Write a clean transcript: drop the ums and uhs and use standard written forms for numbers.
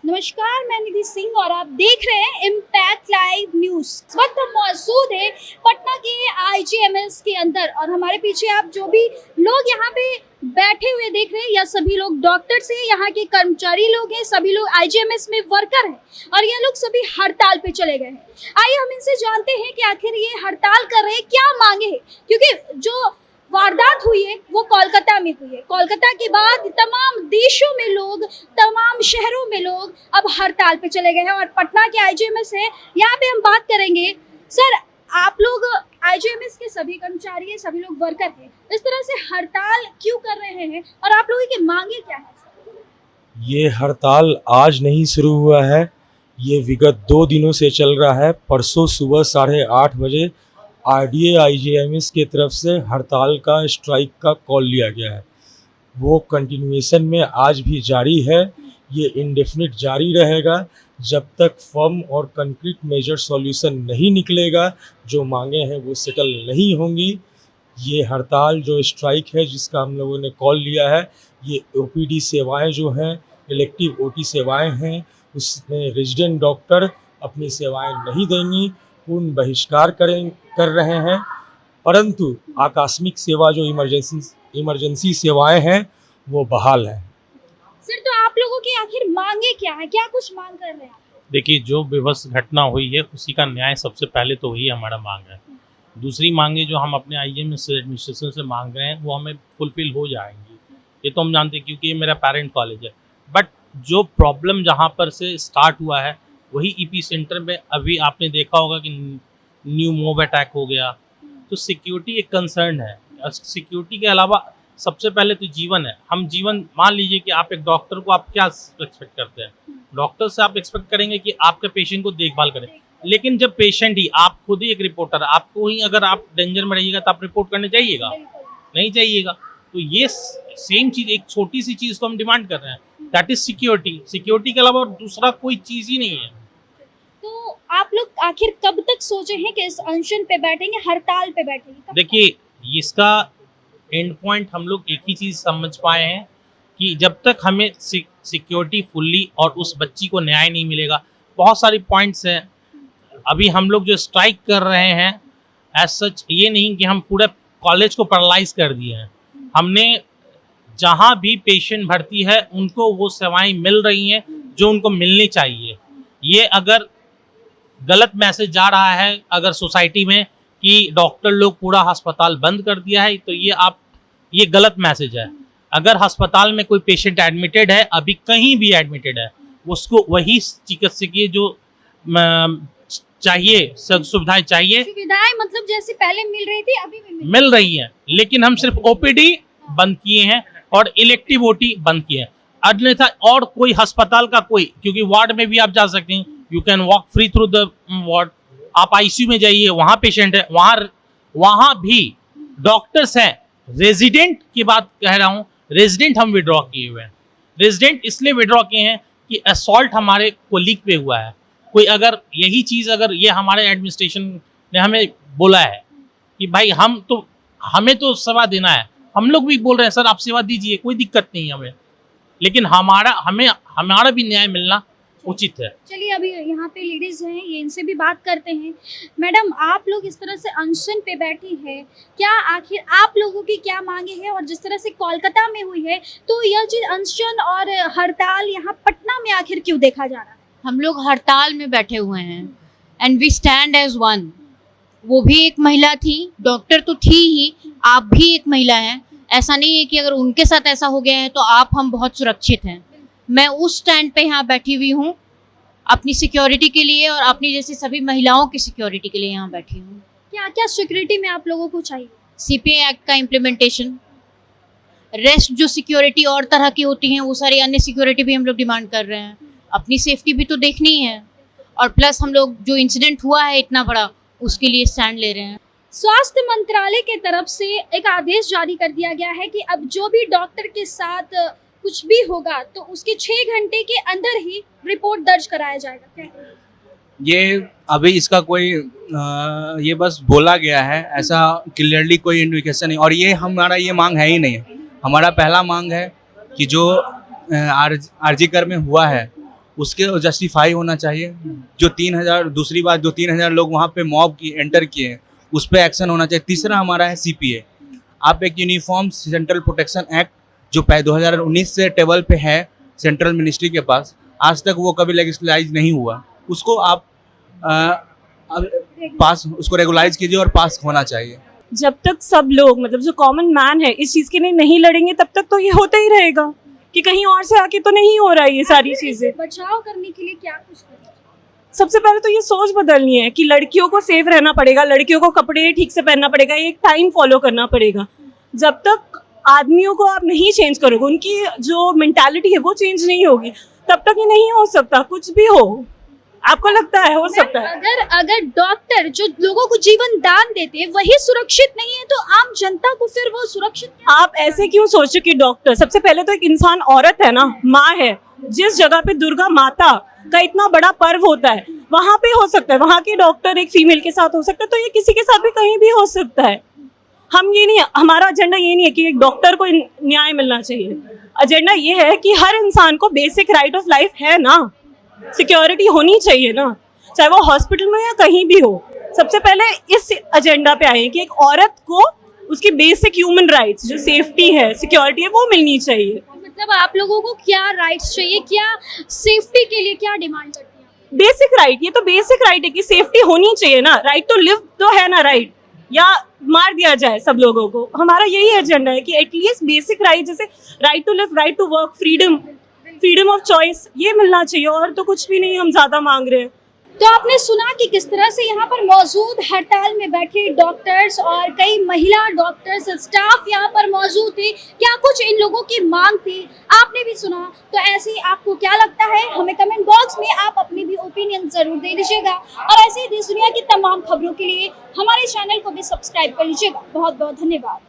नमस्कार, मैं निधि सिंह और आप देख रहे हैं इम्पैक्ट लाइव न्यूज। इस वक्त हम मौजूद है पटना के आईजीएमएस के अंदर और हमारे पीछे आप जो भी लोग यहाँ पे बैठे हुए देख रहे हैं, या सभी लोग डॉक्टर्स हैं, यहाँ के कर्मचारी लोग हैं, सभी लोग आईजीएमएस में वर्कर हैं और ये लोग सभी हड़ताल पे चले गए हैं। आइए हम इनसे जानते हैं कि आखिर ये हड़ताल कर रहे हैं, क्या मांगे हैं, क्योंकि जो वारदात हुई है वो कोलकाता में हुई है। कोलकाता के बाद तमाम देशों में लोग, तमाम शहरों में लोग अब हड़ताल पे चले गए हैं और पटना के आईजीएमएस है, यहाँ पे हम बात करेंगे। सर, आप लोग आईजीएमएस के सभी कर्मचारी हैं, सभी लोग वर्कर हैं, इस तरह से हड़ताल क्यों कर रहे हैं और आप लोगों की मांगे क्या है? ये हड़ताल आज नहीं शुरू हुआ है, ये विगत 2 दिनों से चल रहा है। परसों सुबह 8:30 बजे आरडीए आईजीएमएस की तरफ से हड़ताल का स्ट्राइक का कॉल लिया गया है। वो कंटिन्यूएशन में आज भी जारी है। ये इंडेफिनिट जारी रहेगा जब तक फर्म और कंक्रीट मेजर सॉल्यूशन नहीं निकलेगा, जो मांगे हैं वो सेटल नहीं होंगी। ये हड़ताल जो स्ट्राइक है जिसका हम लोगों ने कॉल लिया है, ये ओपीडी सेवाएं जो हैं, इलेक्टिव ओटी सेवाएं हैं, उसमें रेजिडेंट डॉक्टर अपनी सेवाएं नहीं देंगी, पूर्ण बहिष्कार कर रहे हैं। परंतु आकस्मिक सेवा जो इमरजेंसी सेवाएं हैं वो बहाल है। सर, तो आप लोगों की आखिर मांगे क्या है, क्या कुछ मांग कर रहे हैं? देखिए, जो विवश घटना हुई है उसी का न्याय सबसे पहले तो वही हमारा मांग है। दूसरी मांगे जो हम अपने आईजीएमएस एडमिनिस्ट्रेशन से मांग रहे हैं वो हमें फुलफिल हो जाएंगी, ये तो हम जानते हैं क्योंकि ये मेरा पेरेंट कॉलेज है। बट जो प्रॉब्लम जहाँ पर से स्टार्ट हुआ है वही ईपी सेंटर में अभी आपने देखा होगा कि न्यू मोब अटैक हो गया, तो सिक्योरिटी एक कंसर्न है। सिक्योरिटी के अलावा सबसे पहले तो जीवन है। हम जीवन, मान लीजिए कि आप एक डॉक्टर को आप क्या एक्सपेक्ट करते हैं? डॉक्टर से आप एक्सपेक्ट करेंगे कि आपके पेशेंट को देखभाल करें, लेकिन जब पेशेंट ही, आप खुद ही एक रिपोर्टर, आपको ही अगर आप डेंजर में रहिएगा तो आप रिपोर्ट करने जाइएगा? नहीं जाइएगा। तो ये सेम चीज़, एक छोटी सी चीज़ को हम डिमांड कर रहे हैं, दैट इज सिक्योरिटी। सिक्योरिटी के अलावा दूसरा कोई चीज़ ही नहीं है। तो आप लोग आखिर कब तक सोचे हैं कि इस अनशन पे बैठेंगे, हड़ताल पे बैठेंगे? देखिए, इसका एंड पॉइंट हम लोग एक ही चीज़ समझ पाए हैं कि जब तक हमें सिक्योरिटी फुल्ली और उस बच्ची को न्याय नहीं मिलेगा, बहुत सारी पॉइंट्स हैं। अभी हम लोग जो स्ट्राइक कर रहे हैं, एज सच ये नहीं कि हम पूरे कॉलेज को पैरालाइज कर दिए हैं। हमने जहाँ भी पेशेंट भर्ती है उनको वो सेवाएं मिल रही हैं जो उनको मिलनी चाहिए। ये अगर गलत मैसेज जा रहा है अगर सोसाइटी में कि डॉक्टर लोग पूरा अस्पताल बंद कर दिया है, तो ये गलत मैसेज है। अगर अस्पताल में कोई पेशेंट एडमिटेड है, अभी कहीं भी एडमिटेड है, उसको वही चिकित्सकीय जो चाहिए, सुविधाएं चाहिए, सुविधाएं मतलब जैसे पहले मिल रही थी अभी भी मिल रही हैं। लेकिन हम सिर्फ ओपीडी बंद किए हैं और इलेक्टिव ओटी बंद किए हैं। अन्यथा और कोई अस्पताल का कोई, क्योंकि वार्ड में भी आप जा सकते हैं, you can walk free through the ward. आप आईसीयू में जाइए, वहाँ पेशेंट है, वहाँ भी डॉक्टर्स हैं। रेजिडेंट की बात कह रहा हूँ, रेजिडेंट हम विड्रॉ किए हुए हैं। रेजिडेंट इसलिए विड्रॉ किए हैं कि असॉल्ट हमारे कोलीग पे हुआ है। कोई अगर यही चीज़, अगर ये हमारे एडमिनिस्ट्रेशन ने हमें बोला है कि भाई हमें तो सेवा देना है, हम लोग भी बोल रहे हैं सर आप सेवा दीजिए, कोई दिक्कत नहीं हमें, लेकिन हमारा भी न्याय मिलना उचित है। चलिए, अभी यहाँ पे लेडीज हैं, ये इनसे भी बात करते हैं। मैडम, आप लोग इस तरह से अनशन पे बैठी हैं, क्या आखिर आप लोगों की क्या मांगे हैं? और जिस तरह से कोलकाता में हुई है, तो यह चीज अनशन और हड़ताल यहाँ पटना में आखिर क्यों देखा जा रहा है? हम लोग हड़ताल में बैठे हुए हैं and we stand as one. वो भी एक महिला थी, डॉक्टर तो थी ही, आप भी एक महिला हैं। ऐसा नहीं है कि अगर उनके साथ ऐसा हो गया है तो हम बहुत सुरक्षित हैं। मैं उस स्टैंड पे यहाँ बैठी हुई हूँ अपनी सिक्योरिटी के लिए और अपनी जैसी सभी महिलाओं की सिक्योरिटी के लिए यहाँ बैठी हूँ। क्या क्या सिक्योरिटी में आप लोगों को चाहिए? सीपीए एक्ट का इम्प्लीमेंटेशन, रेस्ट जो सिक्योरिटी और तरह की होती हैं वो सारी अन्य सिक्योरिटी भी हम लोग डिमांड कर रहे हैं। अपनी सेफ्टी भी तो देखनी है, और प्लस हम लोग जो इंसिडेंट हुआ है इतना बड़ा, उसके लिए स्टैंड ले रहे हैं। स्वास्थ्य मंत्रालय के तरफ से एक आदेश जारी कर दिया गया है कि अब जो भी डॉक्टर के साथ कुछ भी होगा तो उसके 6 घंटे के अंदर ही रिपोर्ट दर्ज कराया जाएगा। ये अभी इसका कोई ये बस बोला गया है, ऐसा क्लियरली कोई इंडिकेशन नहीं। और ये हमारा ये मांग है ही नहीं। हमारा पहला मांग है कि जो आरजी कर में हुआ है उसके जस्टिफाई होना चाहिए। जो 3,000, दूसरी बात जो 3,000 लोग वहाँ पे मॉब की एंटर किए हैं उस पर एक्शन होना चाहिए। तीसरा हमारा है CPA। आप एक यूनिफॉर्म सेंट्रल प्रोटेक्शन एक्ट जो 2019 से टेबल पे है सेंट्रल मिनिस्ट्री के पास, आज तक वो कभी लेजिस्लाइज नहीं हुआ, उसको आप पास उसको रेगुलाइज कीजिए और पास होना चाहिए। जब तक सब लोग मतलब जो कॉमन मैन है इस चीज़ के लिए नहीं लड़ेंगे तब तक तो ये होता ही रहेगा कि कहीं और से आके तो नहीं हो रहा है ये सारी चीज़ें। बचाव करने के लिए क्या कुछ करना चाहिए? सबसे पहले तो ये सोच बदलनी है कि लड़कियों को सेफ रहना पड़ेगा, लड़कियों को कपड़े ठीक से पहनना पड़ेगा, एक टाइम फॉलो करना पड़ेगा। जब तक आदमियों को आप नहीं चेंज करोगे, उनकी जो मेंटालिटी है वो चेंज नहीं होगी, तब तक ये नहीं हो सकता। कुछ भी हो, आपको लगता है हो सकता है? अगर डॉक्टर जो लोगों को जीवन दान देते हैं वही सुरक्षित नहीं है तो आम जनता को फिर वो सुरक्षित आप ऐसे क्यों सोचो कि डॉक्टर, सबसे पहले तो एक इंसान औरत है ना, माँ है। जिस जगह पे दुर्गा माता का इतना बड़ा पर्व होता है वहां पे हो सकता है, वहां के डॉक्टर एक फीमेल के साथ हो सकता है, तो ये किसी के साथ भी कहीं भी हो सकता है। हम ये नहीं, हमारा एजेंडा ये नहीं है कि एक डॉक्टर को न्याय मिलना चाहिए। एजेंडा ये है कि हर इंसान को बेसिक राइट ऑफ लाइफ है ना, सिक्योरिटी होनी चाहिए ना, चाहे वो हॉस्पिटल में या कहीं भी हो। सबसे पहले इस एजेंडा पे आए कि एक औरत को उसकी बेसिक ह्यूमन राइट्स जो सेफ्टी है, सिक्योरिटी है, वो मिलनी चाहिए। मतलब आप लोगों को क्या राइट्स चाहिए, क्या सेफ्टी के लिए क्या डिमांड करती हैं? बेसिक राइट, ये तो बेसिक राइट है कि सेफ्टी होनी चाहिए ना। राइट टू लिव तो है ना, राइट, या मार दिया जाए सब लोगों को। हमारा यही एजेंडा है कि एटलीस्ट बेसिक राइट जैसे right to live, right to work, freedom of choice, ये मिलना चाहिए। और तो कुछ भी नहीं हम ज्यादा मांग रहे हैं। तो आपने सुना कि किस तरह से यहाँ पर मौजूद हड़ताल में बैठे डॉक्टर्स और कई महिला डॉक्टर्स स्टाफ यहाँ पर मौजूद थे, क्या कुछ इन लोगों की मांग थी, आपने भी सुना। तो ऐसे ही आपको क्या लगता है हमें कमेंट बॉक्स में आप अपनी भी ओपिनियन जरूर दे दीजिएगा। और ऐसे ही देश दुनिया की तमाम खबरों के लिए हमारे चैनल को भी सब्सक्राइब कर लीजिएगा। बहुत बहुत धन्यवाद।